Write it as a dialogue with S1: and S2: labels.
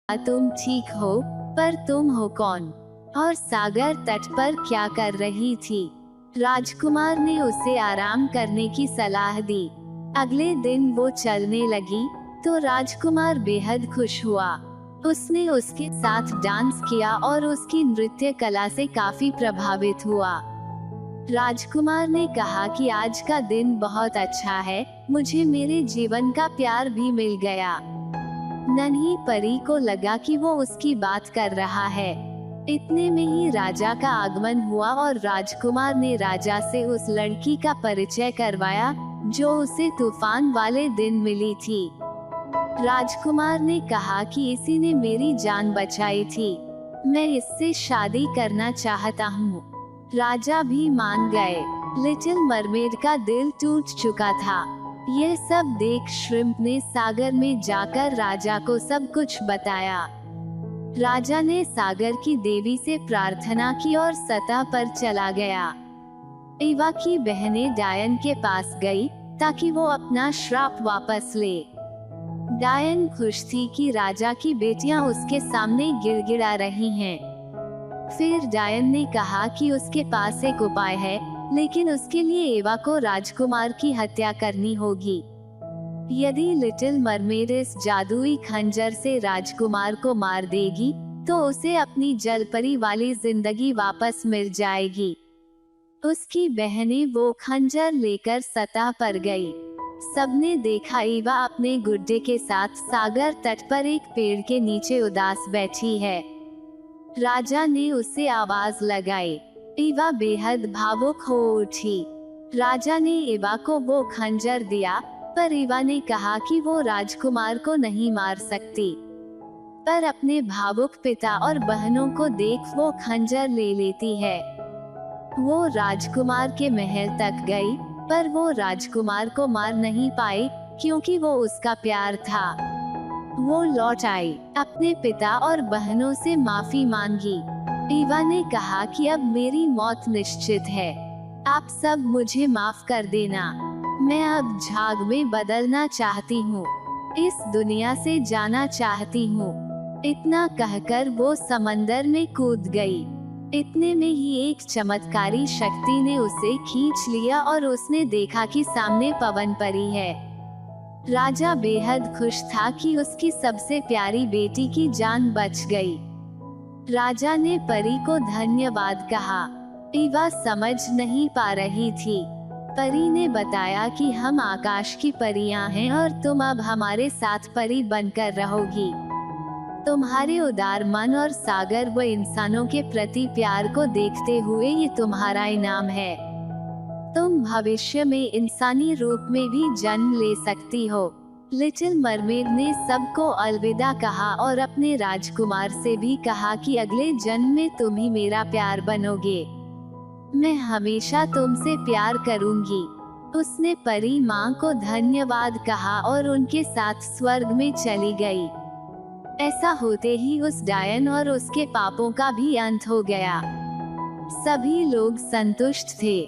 S1: तुम ठीक हो, पर तुम हो कौन? और सागर तट पर क्या कर रही थी? राजकुमार ने उसे आराम करने की सलाह दी। अगले दिन वो चलने लगी, तो राजकुमार बेहद खुश हुआ। उसने उसके साथ डांस किया और उसकी नृत्य कला से काफी प्रभावित हुआ। राजकुमार ने कहा कि आज का दिन बहुत अच्छा है, मुझे मेरे जीवन का प्यार भी मिल गया। नन्ही परी को लगा कि वो उसकी बात कर रहा है। इतने में ही राजा का आगमन हुआ और राजकुमार ने राजा से उस लड़की का परिचय करवाया, जो उसे तूफान वाले दिन मिली थी। राजकुमार ने कहा कि इसी ने मेरी जान बचाई थी, मैं इससे शादी करना चाहता हूँ। राजा भी मान गए। लिटिल मरमेड का दिल टूट चुका था। यह सब देख श्रिम्प ने सागर में जाकर राजा को सब कुछ बताया। राजा ने सागर की देवी से प्रार्थना की और सतह पर चला गया। एवा की बहनें डायन के पास गई ताकि वो अपना श्राप वापस ले। डायन खुश थी कि राजा की बेटियां उसके सामने गिड़गिड़ा रही हैं। फिर डायन ने कहा कि उसके पास एक उपाय है, लेकिन उसके लिए एवा को राजकुमार की हत्या करनी होगी। यदि लिटिल मरमेड इस जादुई खंजर से राजकुमार को मार देगी, तो उसे अपनी जलपरी वाली जिंदगी वापस मिल जाएगी। उसकी बहनें वो खंजर लेकर सतह पर गई। सबने देखा एवा अपने गुड्डे के साथ सागर तट पर एक पेड़ के नीचे उदास बैठी है। राजा ने उसे आवाज लगाई। एवा बेहद भावुक हो उठी। राजा ने एवा को वो खंजर दिया, पर एवा ने कहा कि वो राजकुमार को नहीं मार सकती। पर अपने भावुक पिता और बहनों को देख वो खंजर ले लेती है। वो राजकुमार के महल तक गई, पर वो राजकुमार को मार नहीं पाई, क्योंकि वो उसका प्यार था। वो लौट आई, अपने पिता और बहनों से माफी मांगी। एवा ने कहा कि अब मेरी मौत निश्चित है, आप सब मुझे माफ कर देना। मैं अब झाग में बदलना चाहती हूँ, इस दुनिया से जाना चाहती हूँ। इतना कहकर वो समंदर में कूद गई। इतने में ही एक चमत्कारी शक्ति ने उसे खींच लिया और उसने देखा कि सामने पवन परी है। राजा बेहद खुश था कि उसकी सबसे प्यारी बेटी की जान बच गई। राजा ने परी को धन्यवाद कहा। एवा समझ नहीं पा रही थी। परी ने बताया कि हम आकाश की परियां हैं और तुम अब हमारे साथ परी बनकर रहोगी। तुम्हारे उदार मन और सागर व इंसानों के प्रति प्यार को देखते हुए ये तुम्हारा इनाम है। तुम भविष्य में इंसानी रूप में भी जन्म ले सकती हो। लिटिल मरमेड ने सबको अलविदा कहा और अपने राजकुमार से भी कहा कि अगले जन्म में तुम ही मेरा प्यार बनोगे। मैं हमेशा तुमसे प्यार करूंगी। उसने परी माँ को धन्यवाद कहा और उनके साथ स्वर्ग में चली गई। ऐसा होते ही उस डायन और उसके पापों का भी अंत हो गया। सभी लोग संतुष्ट थे।